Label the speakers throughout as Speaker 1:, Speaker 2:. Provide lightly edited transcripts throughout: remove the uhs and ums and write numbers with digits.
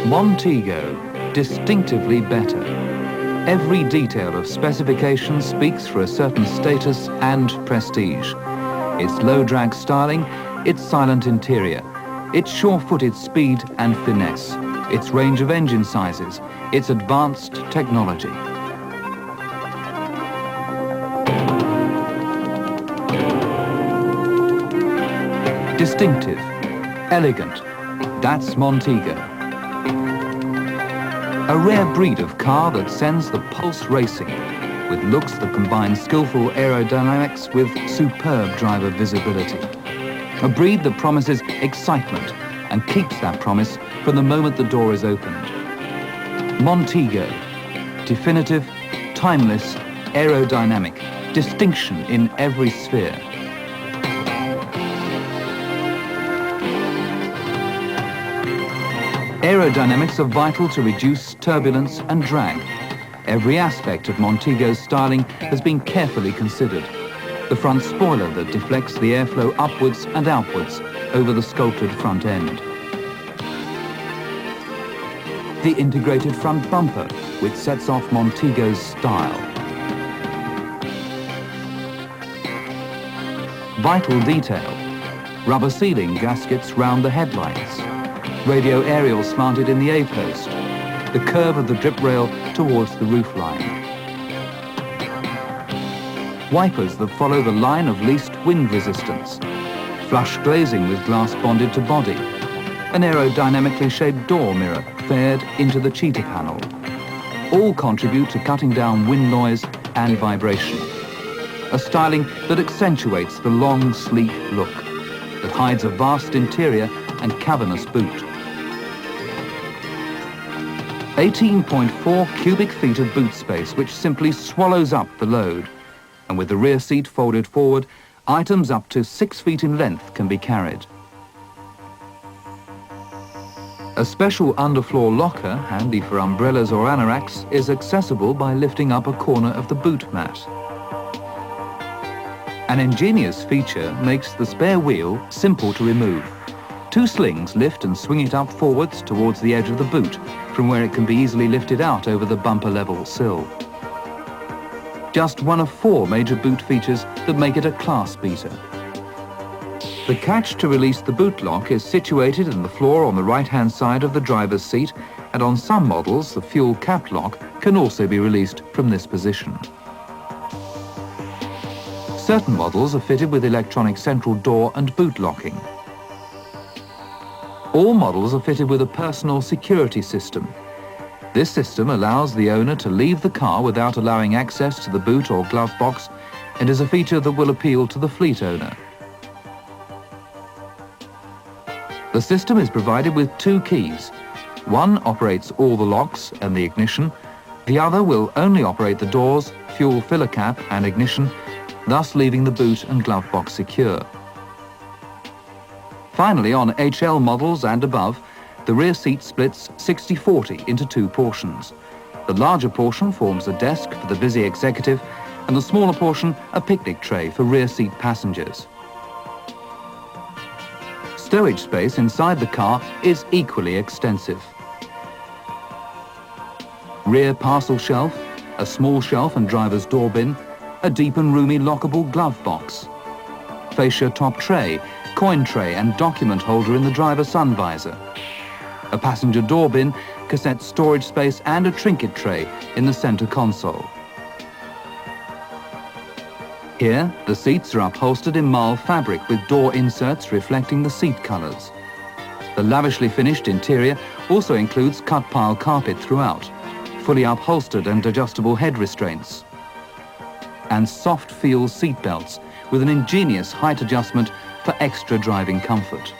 Speaker 1: Montego, distinctively better. Every detail of specification speaks for a certain status and prestige. Its low-drag styling, its silent interior, its sure-footed speed and finesse, its range of engine sizes, its advanced technology. Distinctive, elegant, that's Montego. A rare breed of car that sends the pulse racing, with looks that combine skillful aerodynamics with superb driver visibility. A breed that promises excitement and keeps that promise from the moment the door is opened. Montego, definitive, timeless, aerodynamic, distinction in every sphere. Aerodynamics are vital to reduce turbulence and drag. Every aspect of Montego's styling has been carefully considered. The front spoiler that deflects the airflow upwards and outwards over the sculpted front end. The integrated front bumper, which sets off Montego's style. Vital detail, rubber sealing gaskets round the headlights. Radio aerial slanted in the A-post, the curve of the drip rail towards the roofline. Wipers that follow the line of least wind resistance, flush glazing with glass bonded to body, an aerodynamically shaped door mirror faired into the cheetah panel. All contribute to cutting down wind noise and vibration. A styling that accentuates the long, sleek look, that hides a vast interior and cavernous boot. 18.4 cubic feet of boot space, which simply swallows up the load. And with the rear seat folded forward, items up to 6 feet in length can be carried. A special underfloor locker, handy for umbrellas or anoraks, is accessible by lifting up a corner of the boot mat. An ingenious feature makes the spare wheel simple to remove. 2 slings lift and swing it up forwards towards the edge of the boot, from where it can be easily lifted out over the bumper level sill. Just one of 4 major boot features that make it a class beater. The catch to release the boot lock is situated in the floor on the right-hand side of the driver's seat, and on some models the fuel cap lock can also be released from this position. Certain models are fitted with electronic central door and boot locking. All models are fitted with a personal security system. This system allows the owner to leave the car without allowing access to the boot or glove box, and is a feature that will appeal to the fleet owner. The system is provided with 2 keys. One operates all the locks and the ignition. The other will only operate the doors, fuel filler cap and ignition, thus leaving the boot and glove box secure. Finally, on HL models and above, the rear seat splits 60-40 into 2 portions. The larger portion forms a desk for the busy executive, and the smaller portion a picnic tray for rear seat passengers. Stowage space inside the car is equally extensive. Rear parcel shelf, a small shelf and driver's door bin, a deep and roomy lockable glove box. Fascia top tray, coin tray and document holder in the driver's sun visor. A passenger door bin, cassette storage space and a trinket tray in the center console. Here, the seats are upholstered in marl fabric with door inserts reflecting the seat colors. The lavishly finished interior also includes cut pile carpet throughout, fully upholstered and adjustable head restraints, and soft feel seat belts with an ingenious height adjustment for extra driving comfort.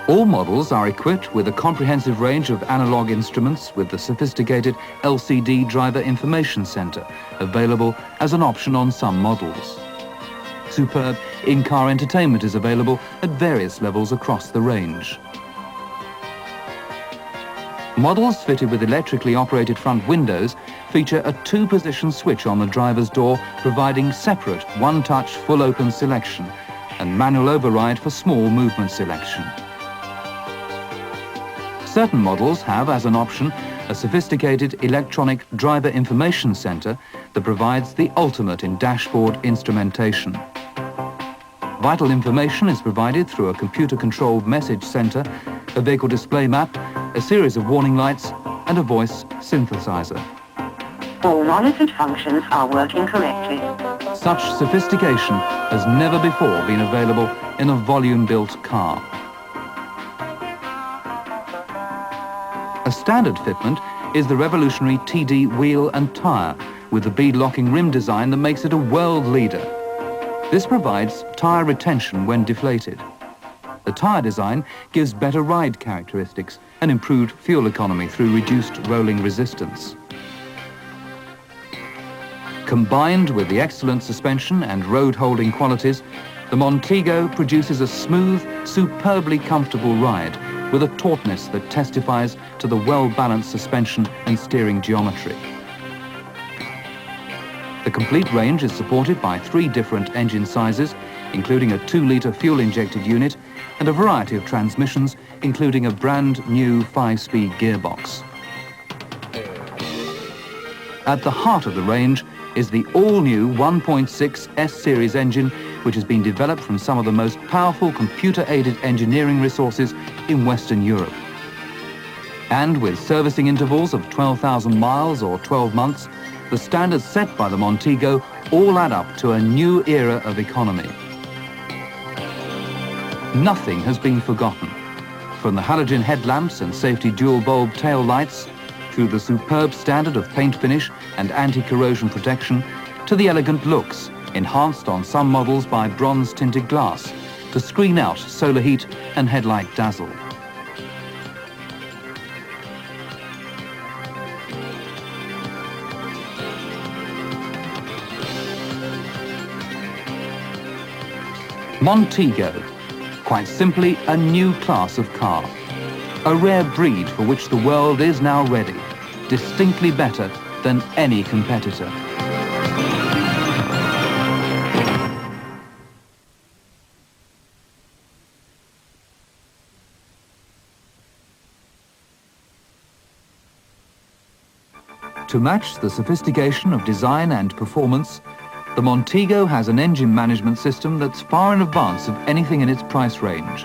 Speaker 1: All models are equipped with a comprehensive range of analog instruments with the sophisticated LCD driver information center available as an option on some models. Superb in-car entertainment is available at various levels across the range. Models fitted with electrically operated front windows feature a 2-position switch on the driver's door, providing separate one-touch full open selection and manual override for small movement selection. Certain models have, as an option, a sophisticated electronic driver information center that provides the ultimate in dashboard instrumentation. Vital information is provided through a computer-controlled message center, a vehicle display map, a series of warning lights, and a voice synthesizer.
Speaker 2: All monitored functions are working correctly.
Speaker 1: Such sophistication has never before been available in a volume-built car. A standard fitment is the revolutionary TD wheel and tyre with the bead-locking rim design that makes it a world leader. This provides tyre retention when deflated. The tyre design gives better ride characteristics and improved fuel economy through reduced rolling resistance. Combined with the excellent suspension and road-holding qualities, the Montego produces a smooth, superbly comfortable ride with a tautness that testifies to the well-balanced suspension and steering geometry. The complete range is supported by 3 different engine sizes, including a 2-litre fuel-injected unit and a variety of transmissions, including a brand new 5-speed gearbox. At the heart of the range is the all-new 1.6 S-Series engine, which has been developed from some of the most powerful computer-aided engineering resources in Western Europe. And with servicing intervals of 12,000 miles or 12 months, the standards set by the Montego all add up to a new era of economy. Nothing has been forgotten, from the halogen headlamps and safety dual-bulb tail lights, through the superb standard of paint finish and anti-corrosion protection, to the elegant looks, enhanced on some models by bronze-tinted glass, to screen out solar heat and headlight dazzle. Montego, quite simply a new class of car. A rare breed for which the world is now ready, distinctly better than any competitor. To match the sophistication of design and performance, the Montego has an engine management system that's far in advance of anything in its price range.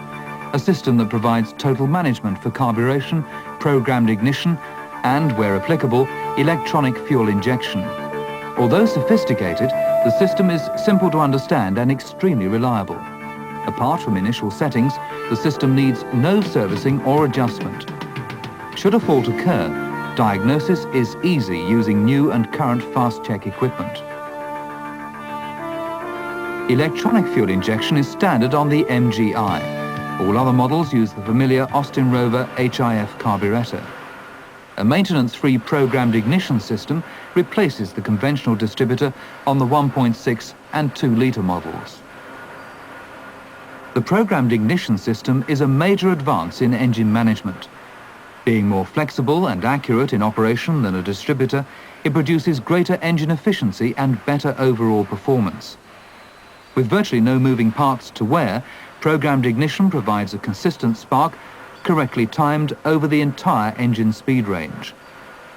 Speaker 1: A system that provides total management for carburation, programmed ignition, and, where applicable, electronic fuel injection. Although sophisticated, the system is simple to understand and extremely reliable. Apart from initial settings, the system needs no servicing or adjustment. Should a fault occur, diagnosis is easy using new and current fast-check equipment. Electronic fuel injection is standard on the MGI. All other models use the familiar austin-rover HIF carburetor. A maintenance-free programmed ignition system replaces the conventional distributor on the 1.6 and 2-litre models. The programmed ignition system is a major advance in engine management. Being more flexible and accurate in operation than a distributor, it produces greater engine efficiency and better overall performance. With virtually no moving parts to wear, programmed ignition provides a consistent spark, correctly timed over the entire engine speed range.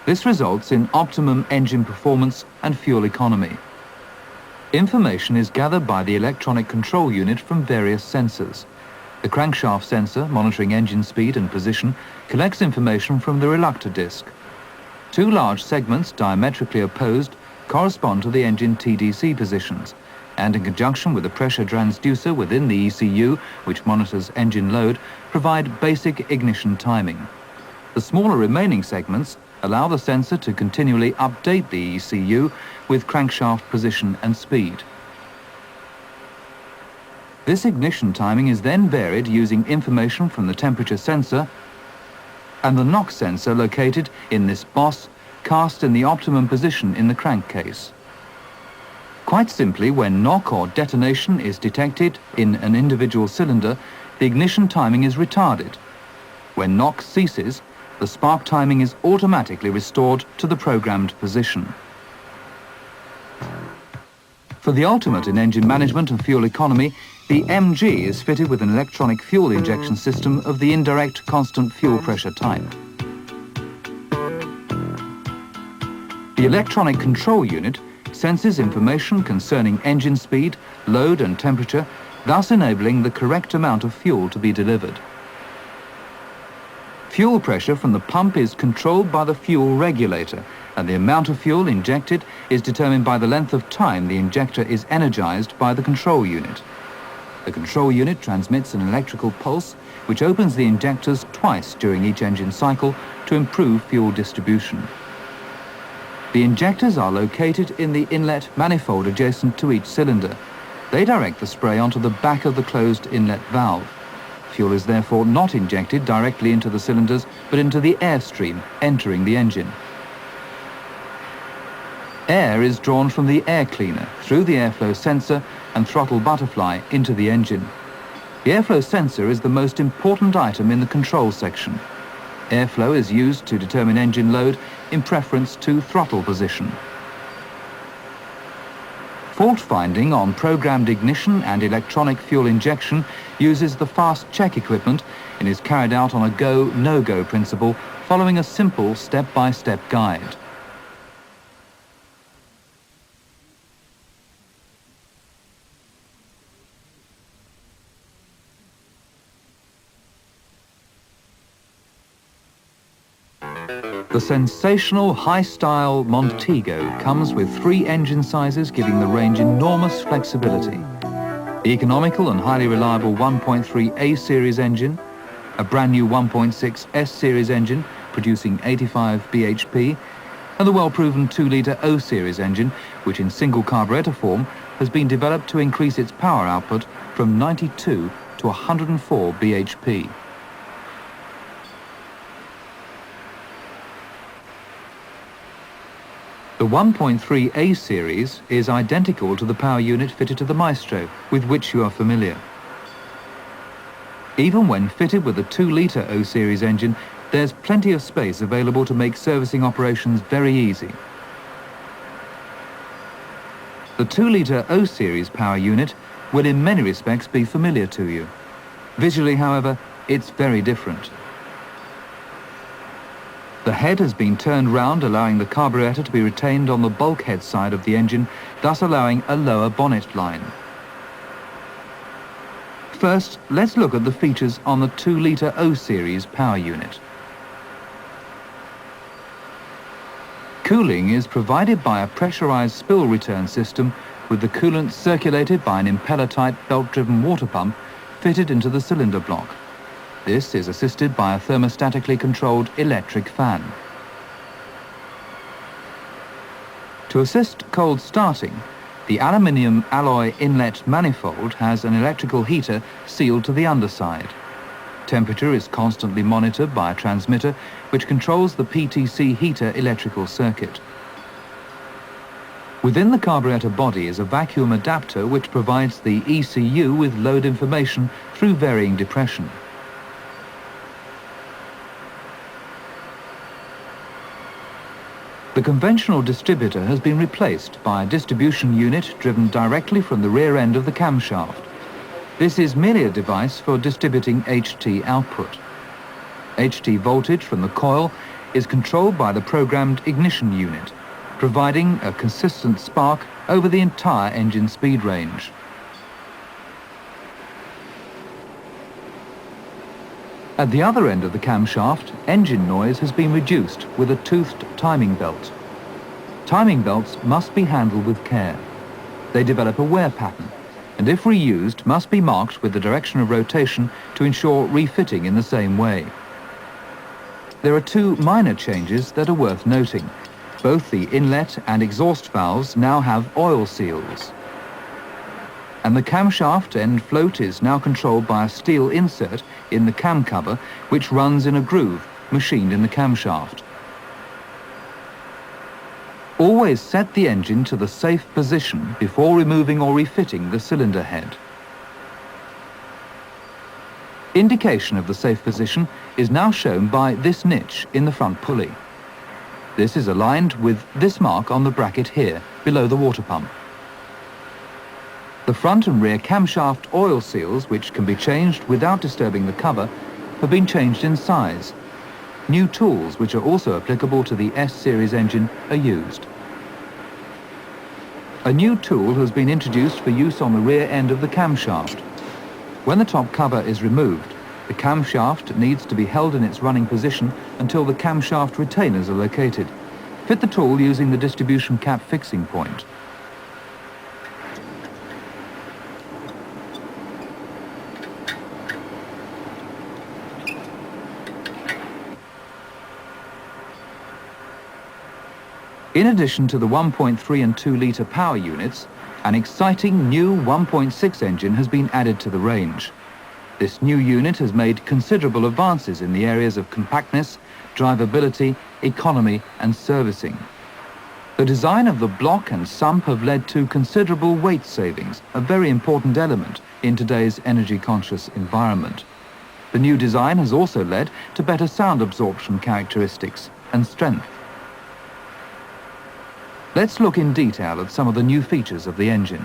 Speaker 1: This results in optimum engine performance and fuel economy. Information is gathered by the electronic control unit from various sensors. The crankshaft sensor, monitoring engine speed and position, collects information from the reluctor disc. 2 large segments, diametrically opposed, correspond to the engine TDC positions, and in conjunction with the pressure transducer within the ECU, which monitors engine load, provide basic ignition timing. The smaller remaining segments allow the sensor to continually update the ECU with crankshaft position and speed. This ignition timing is then varied using information from the temperature sensor and the knock sensor located in this boss cast in the optimum position in the crankcase. Quite simply, when knock or detonation is detected in an individual cylinder, the ignition timing is retarded. When knock ceases, the spark timing is automatically restored to the programmed position. For For the ultimate in engine management and fuel economy, the MG is fitted with an electronic fuel injection system of the indirect constant fuel pressure type. The electronic control unit senses information concerning engine speed, load and temperature, thus enabling the correct amount of fuel to be delivered. Fuel pressure from the pump is controlled by the fuel regulator, and the amount of fuel injected is determined by the length of time the injector is energized by the control unit. The control unit transmits an electrical pulse which opens the injectors twice during each engine cycle to improve fuel distribution. The injectors are located in the inlet manifold adjacent to each cylinder. They direct the spray onto the back of the closed inlet valve. Fuel is therefore not injected directly into the cylinders, but into the airstream entering the engine. Air is drawn from the air cleaner through the airflow sensor and throttle butterfly into the engine. The airflow sensor is the most important item in the control section. Airflow is used to determine engine load in preference to throttle position. Fault finding on programmed ignition and electronic fuel injection uses the fast check equipment and is carried out on a go, no-go principle following a simple step-by-step guide. The sensational high-style Montego comes with 3 engine sizes, giving the range enormous flexibility. The economical and highly reliable 1.3 A-series engine, a brand new 1.6 S-series engine producing 85 bhp, and the well-proven 2-litre O-series engine, which in single carburettor form has been developed to increase its power output from 92 to 104 bhp. The 1.3 A series is identical to the power unit fitted to the Maestro, with which you are familiar. Even when fitted with a 2-litre O series engine, there's plenty of space available to make servicing operations very easy. The 2-litre O series power unit will in many respects be familiar to you. Visually, however, it's very different. The head has been turned round, allowing the carburettor to be retained on the bulkhead side of the engine, thus allowing a lower bonnet line. First, let's look at the features on the 2-litre O-series power unit. Cooling is provided by a pressurized spill return system with the coolant circulated by an impeller-type belt-driven water pump fitted into the cylinder block. This is assisted by a thermostatically controlled electric fan. To assist cold starting, the aluminium alloy inlet manifold has an electrical heater sealed to the underside. Temperature is constantly monitored by a transmitter which controls the PTC heater electrical circuit. Within the carburettor body is a vacuum adapter which provides the ECU with load information through varying depression. The conventional distributor has been replaced by a distribution unit driven directly from the rear end of the camshaft. This is merely a device for distributing HT output. HT voltage from the coil is controlled by the programmed ignition unit, providing a consistent spark over the entire engine speed range. At the other end of the camshaft, engine noise has been reduced with a toothed timing belt. Timing belts must be handled with care. They develop a wear pattern, and if reused, must be marked with the direction of rotation to ensure refitting in the same way. There are 2 minor changes that are worth noting. Both the inlet and exhaust valves now have oil seals. And the camshaft end float is now controlled by a steel insert in the cam cover, which runs in a groove machined in the camshaft. Always set the engine to the safe position before removing or refitting the cylinder head. Indication of the safe position is now shown by this niche in the front pulley. This is aligned with this mark on the bracket here, below the water pump. The front and rear camshaft oil seals, which can be changed without disturbing the cover, have been changed in size. New tools, which are also applicable to the S-Series engine, are used. A new tool has been introduced for use on the rear end of the camshaft. When the top cover is removed, the camshaft needs to be held in its running position until the camshaft retainers are located. Fit the tool using the distribution cap fixing point. In addition to the 1.3 and 2 litre power units, an exciting new 1.6 engine has been added to the range. This new unit has made considerable advances in the areas of compactness, drivability, economy and servicing. The design of the block and sump have led to considerable weight savings, a very important element in today's energy-conscious environment. The new design has also led to better sound absorption characteristics and strength. Let's look in detail at some of the new features of the engine.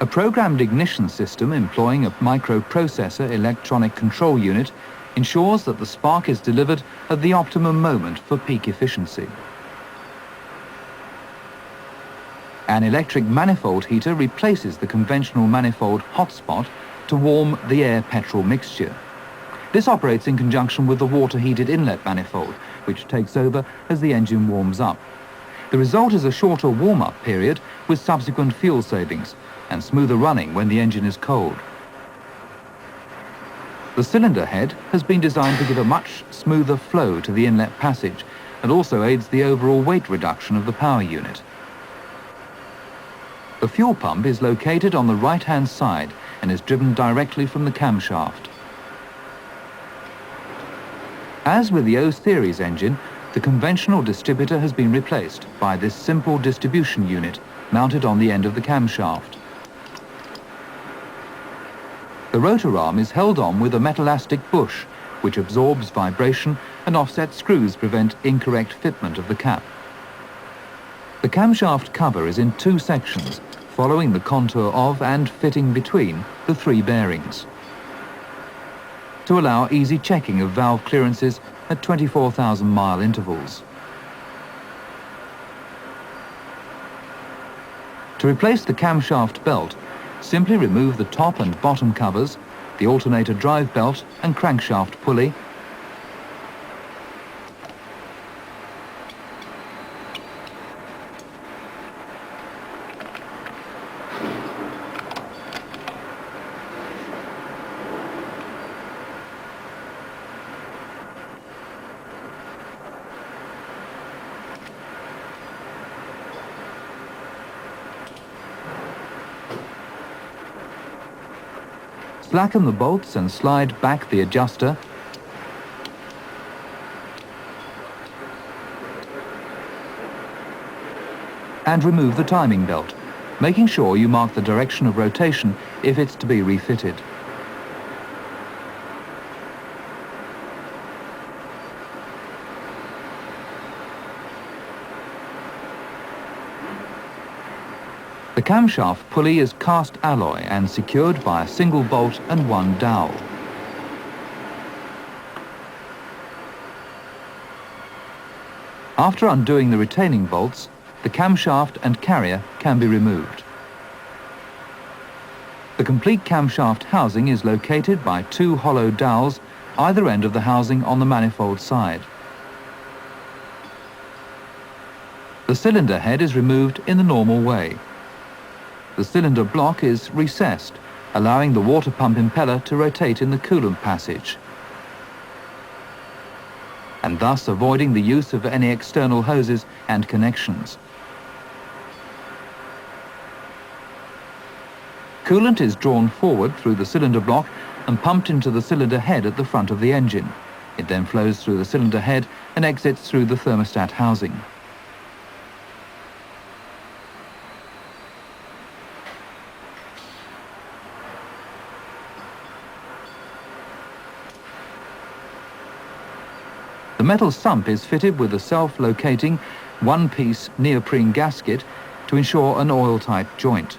Speaker 1: A programmed ignition system employing a microprocessor electronic control unit ensures that the spark is delivered at the optimum moment for peak efficiency. An electric manifold heater replaces the conventional manifold hotspot to warm the air-petrol mixture. This operates in conjunction with the water-heated inlet manifold, which takes over as the engine warms up. The result is a shorter warm-up period with subsequent fuel savings and smoother running when the engine is cold. The cylinder head has been designed to give a much smoother flow to the inlet passage and also aids the overall weight reduction of the power unit. The fuel pump is located on the right-hand side and is driven directly from the camshaft. As with the O-Series engine, the conventional distributor has been replaced by this simple distribution unit mounted on the end of the camshaft. The rotor arm is held on with a metallastic bush, which absorbs vibration, and offset screws prevent incorrect fitment of the cap. The camshaft cover is in two sections, following the contour of and fitting between the three bearings, to allow easy checking of valve clearances at 24,000-mile intervals. To replace the camshaft belt, simply remove the top and bottom covers, the alternator drive belt and crankshaft pulley, slacken the bolts and slide back the adjuster, and remove the timing belt, making sure you mark the direction of rotation if it's to be refitted. The camshaft pulley is cast alloy and secured by a single bolt and one dowel. After undoing the retaining bolts, the camshaft and carrier can be removed. The complete camshaft housing is located by two hollow dowels either end of the housing on the manifold side. The cylinder head is removed in the normal way. The cylinder block is recessed, allowing the water pump impeller to rotate in the coolant passage, and thus avoiding the use of any external hoses and connections. Coolant is drawn forward through the cylinder block and pumped into the cylinder head at the front of the engine. It then flows through the cylinder head and exits through the thermostat housing. The metal sump is fitted with a self-locating one-piece neoprene gasket to ensure an oil-tight joint.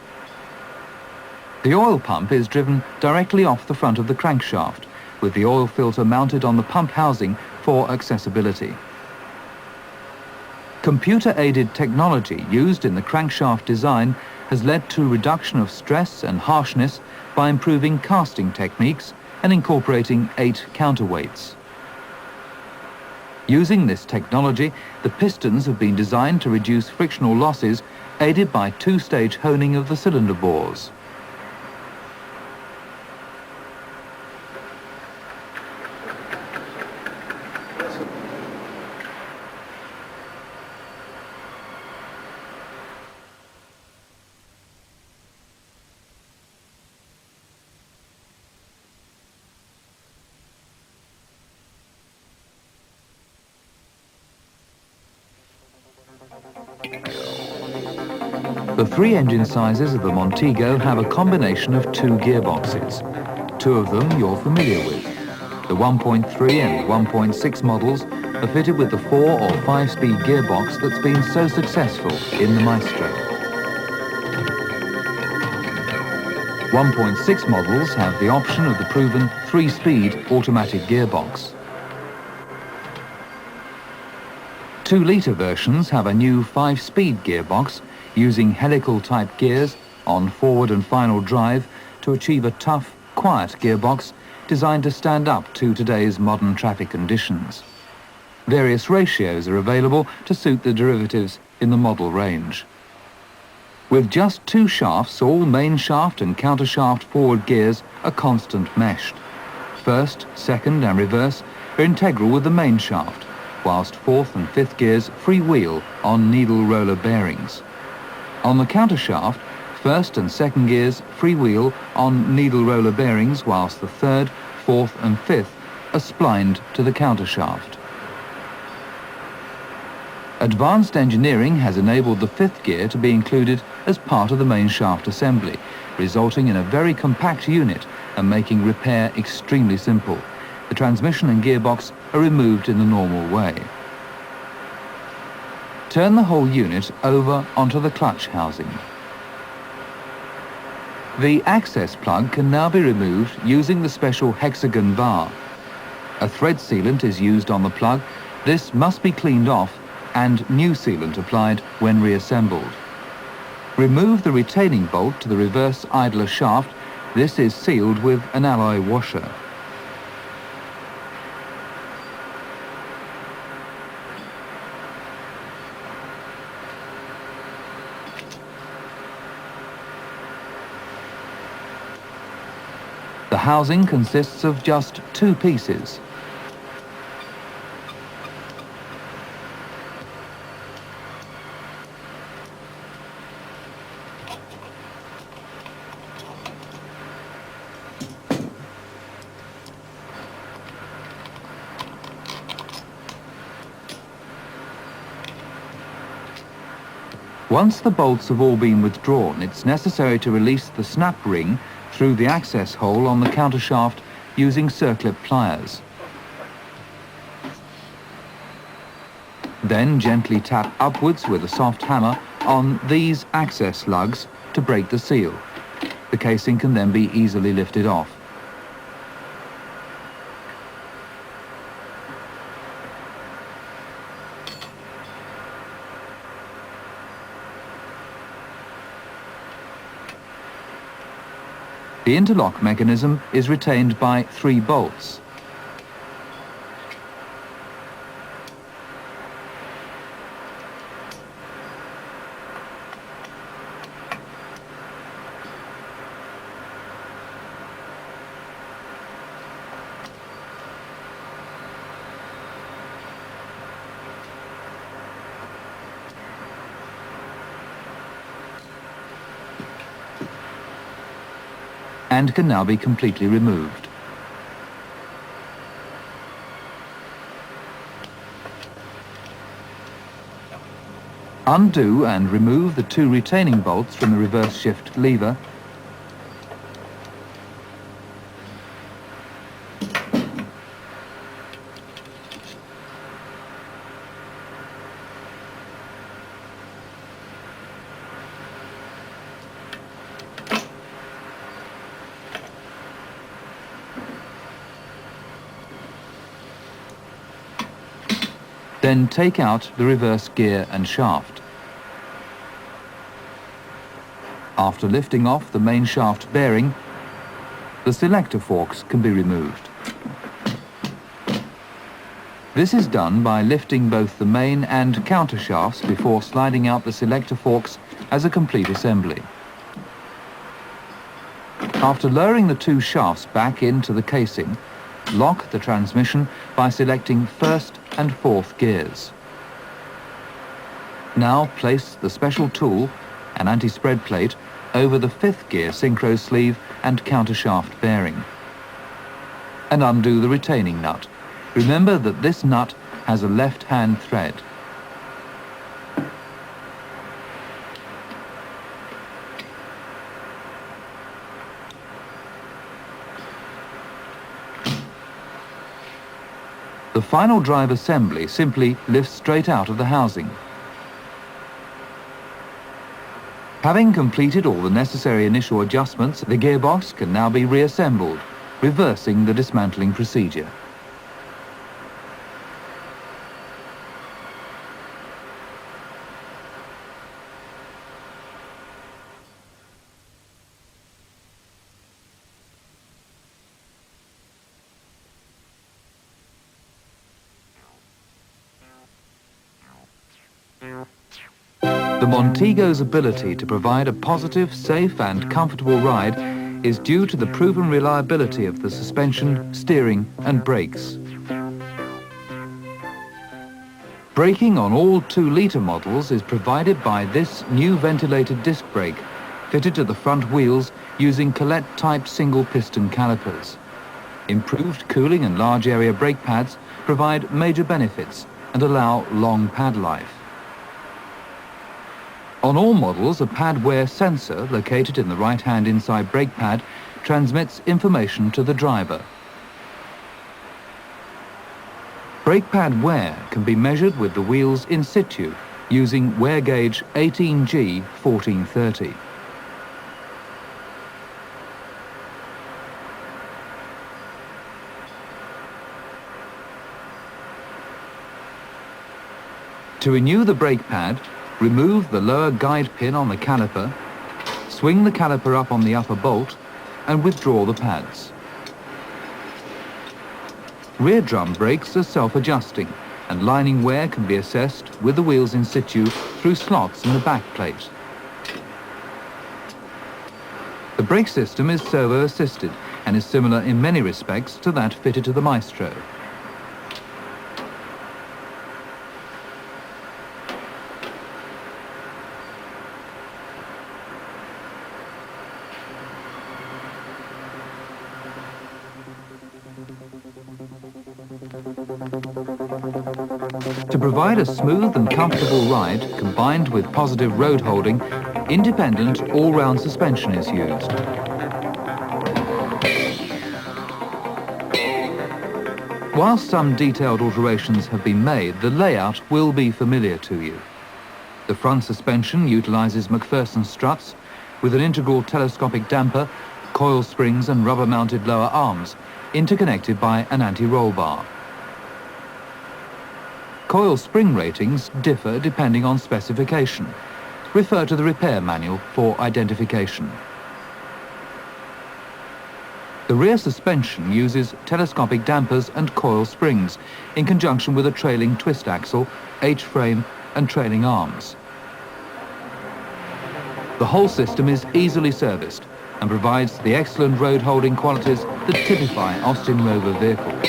Speaker 1: The oil pump is driven directly off the front of the crankshaft, with the oil filter mounted on the pump housing for accessibility. Computer-aided technology used in the crankshaft design has led to reduction of stress and harshness by improving casting techniques and incorporating 8 counterweights. Using this technology, the pistons have been designed to reduce frictional losses, aided by 2-stage honing of the cylinder bores. The 3 engine sizes of the Montego have a combination of 2 gearboxes. 2 of them you're familiar with. The 1.3 and 1.6 models are fitted with the 4 or 5-speed gearbox that's been so successful in the Maestro. 1.6 models have the option of the proven 3-speed automatic gearbox. 2-litre versions have a new 5-speed gearbox using helical-type gears on forward and final drive to achieve a tough, quiet gearbox designed to stand up to today's modern traffic conditions. Various ratios are available to suit the derivatives in the model range. With just 2 shafts, all main shaft and counter shaft forward gears are constant meshed. First, second and reverse are integral with the main shaft, whilst 4th and 5th gears freewheel on needle roller bearings. On the counter shaft, 1st and 2nd gears freewheel on needle roller bearings, whilst the 3rd, 4th and 5th are splined to the counter shaft. Advanced engineering has enabled the 5th gear to be included as part of the main shaft assembly, resulting in a very compact unit and making repair extremely simple. The transmission and gearbox are removed in the normal way. Turn the whole unit over onto the clutch housing. The access plug can now be removed using the special hexagon bar. A thread sealant is used on the plug. This must be cleaned off and new sealant applied when reassembled. Remove the retaining bolt to the reverse idler shaft. This is sealed with an alloy washer. The housing consists of just 2 pieces. Once the bolts have all been withdrawn, it's necessary to release the snap ring through the access hole on the countershaft using circlip pliers. Then gently tap upwards with a soft hammer on these access lugs to break the seal. The casing can then be easily lifted off. The interlock mechanism is retained by 3 bolts. And can now be completely removed. Undo and remove the 2 retaining bolts from the reverse shift lever. Then take out the reverse gear and shaft. After lifting off the main shaft bearing, the selector forks can be removed. This is done by lifting both the main and counter shafts before sliding out the selector forks as a complete assembly. After lowering the two shafts back into the casing, lock the transmission by selecting first and fourth gears. Now place the special tool, an anti-spread plate, over the fifth gear synchro sleeve and counter shaft bearing. And undo the retaining nut. Remember that this nut has a left-hand thread. The final drive assembly simply lifts straight out of the housing. Having completed all the necessary initial adjustments, the gearbox can now be reassembled, reversing the dismantling procedure. The Montego's ability to provide a positive, safe and comfortable ride is due to the proven reliability of the suspension, steering and brakes. Braking on all 2-litre models is provided by this new ventilated disc brake, fitted to the front wheels using Colette-type single-piston calipers. Improved cooling and large area brake pads provide major benefits and allow long pad life. On all models, a pad wear sensor located in the right-hand inside brake pad transmits information to the driver. Brake pad wear can be measured with the wheels in situ using wear gauge 18G 1430. To renew the brake pad, remove the lower guide pin on the caliper, swing the caliper up on the upper bolt, and withdraw the pads. Rear drum brakes are self-adjusting, and lining wear can be assessed with the wheels in situ through slots in the back plate. The brake system is servo-assisted and is similar in many respects to that fitted to the Maestro. To provide a smooth and comfortable ride, combined with positive road holding, independent all-round suspension is used. While some detailed alterations have been made, the layout will be familiar to you. The front suspension utilizes McPherson struts with an integral telescopic damper, coil springs and rubber-mounted lower arms, interconnected by an anti-roll bar. Coil spring ratings differ depending on specification. Refer to the repair manual for identification. The rear suspension uses telescopic dampers and coil springs in conjunction with a trailing twist axle, H-frame and trailing arms. The whole system is easily serviced and provides the excellent road holding qualities that typify Austin-Rover vehicles.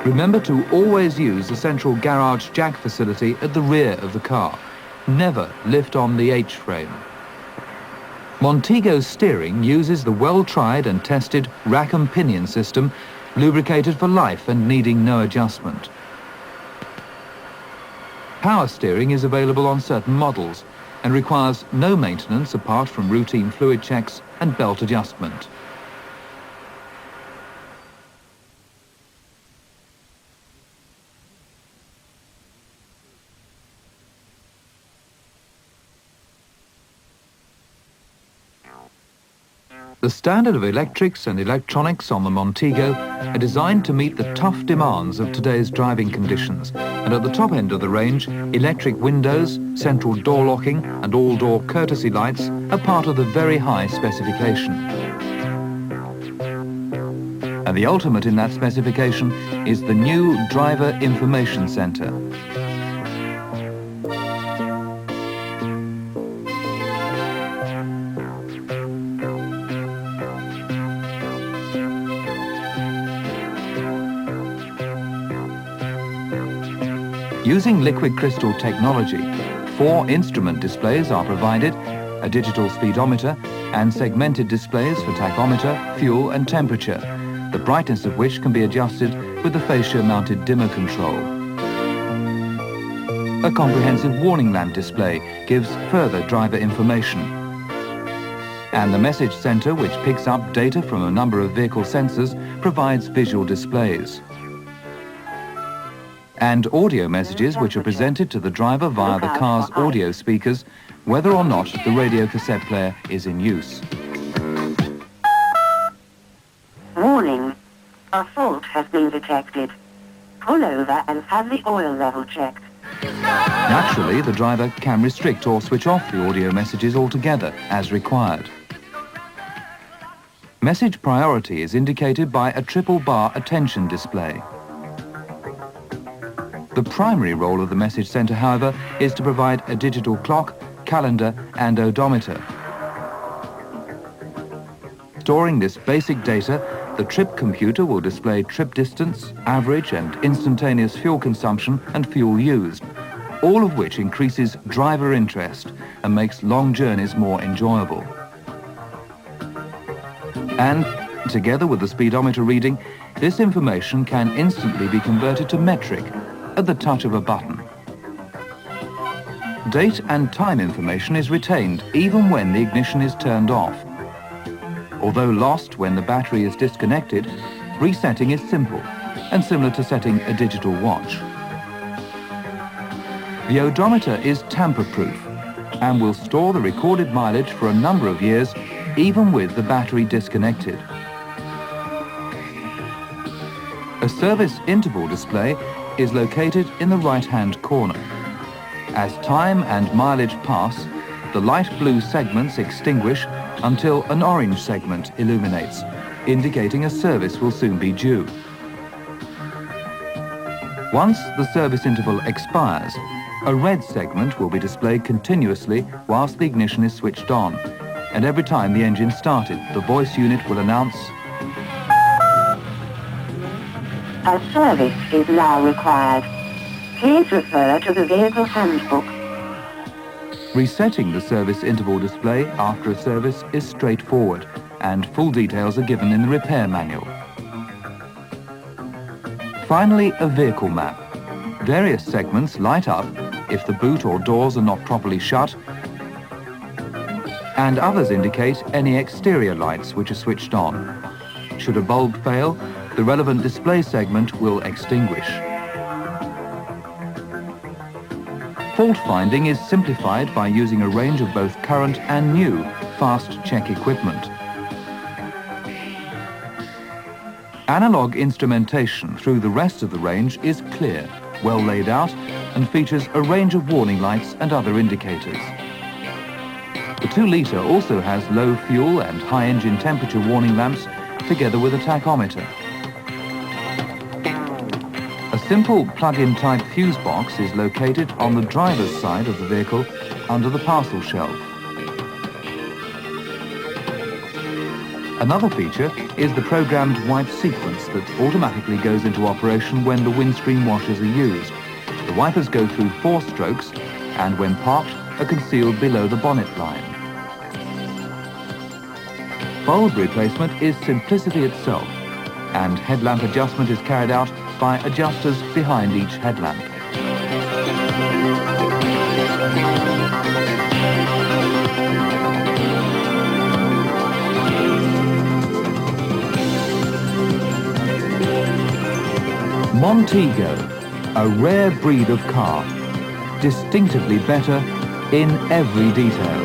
Speaker 1: Remember to always use the central garage jack facility at the rear of the car. Never lift on the H-frame. Montego's steering uses the well-tried and tested rack and pinion system, lubricated for life and needing no adjustment. Power steering is available on certain models and requires no maintenance apart from routine fluid checks and belt adjustment. The standard of electrics and electronics on the Montego are designed to meet the tough demands of today's driving conditions, And at the top end of the range, electric windows, central door locking and all-door courtesy lights are part of the very high specification. And the ultimate in that specification is the new Driver Information Centre. Using liquid crystal technology, 4 instrument displays are provided, a digital speedometer and segmented displays for tachometer, fuel and temperature, the brightness of which can be adjusted with the fascia-mounted dimmer control. A comprehensive warning lamp display gives further driver information. And the message center, which picks up data from a number of vehicle sensors, provides visual displays. And audio messages which are presented to the driver via the car's audio speakers, whether or not the radio cassette player is in use.
Speaker 2: Warning. A fault has been detected. Pull over and have the oil level checked.
Speaker 1: Naturally, the driver can restrict or switch off the audio messages altogether as required. Message priority is indicated by a triple bar attention display. The primary role of the message center, however, is to provide a digital clock, calendar and odometer. Storing this basic data, the trip computer will display trip distance, average and instantaneous fuel consumption and fuel used, all of which increases driver interest and makes long journeys more enjoyable. And, together with the speedometer reading, this information can instantly be converted to metric at the touch of a button. Date and time information is retained even when the ignition is turned off. Although lost when the battery is disconnected, resetting is simple and similar to setting a digital watch. The odometer is tamper-proof and will store the recorded mileage for a number of years even with the battery disconnected. A service interval display is located in the right-hand corner. As time and mileage pass, the light blue segments extinguish until an orange segment illuminates, indicating a service will soon be due. Once the service interval expires, a red segment will be displayed continuously whilst the ignition is switched on, and every time the engine started, the voice unit will announce,
Speaker 2: "A service is now required. Please refer to the vehicle handbook."
Speaker 1: Resetting the service interval display after a service is straightforward, and full details are given in the repair manual. Finally, a vehicle map. Various segments light up if the boot or doors are not properly shut, and others indicate any exterior lights which are switched on. Should a bulb fail, the relevant display segment will extinguish. Fault finding is simplified by using a range of both current and new fast check equipment. Analog instrumentation through the rest of the range is clear, well laid out, and features a range of warning lights and other indicators. The 2-litre also has low fuel and high engine temperature warning lamps together with a tachometer. A simple plug-in type fuse box is located on the driver's side of the vehicle under the parcel shelf. Another feature is the programmed wipe sequence that automatically goes into operation when the windscreen washers are used. The wipers go through 4 strokes and when parked are concealed below the bonnet line. Bulb replacement is simplicity itself, and headlamp adjustment is carried out by adjusters behind each headlamp. Montego, a rare breed of car, distinctively better in every detail.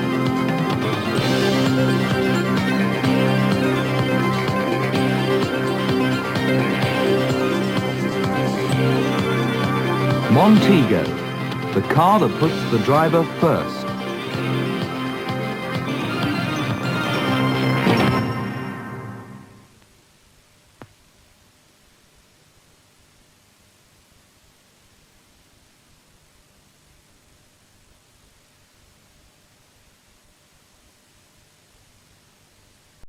Speaker 1: Montego, the car that puts the driver first.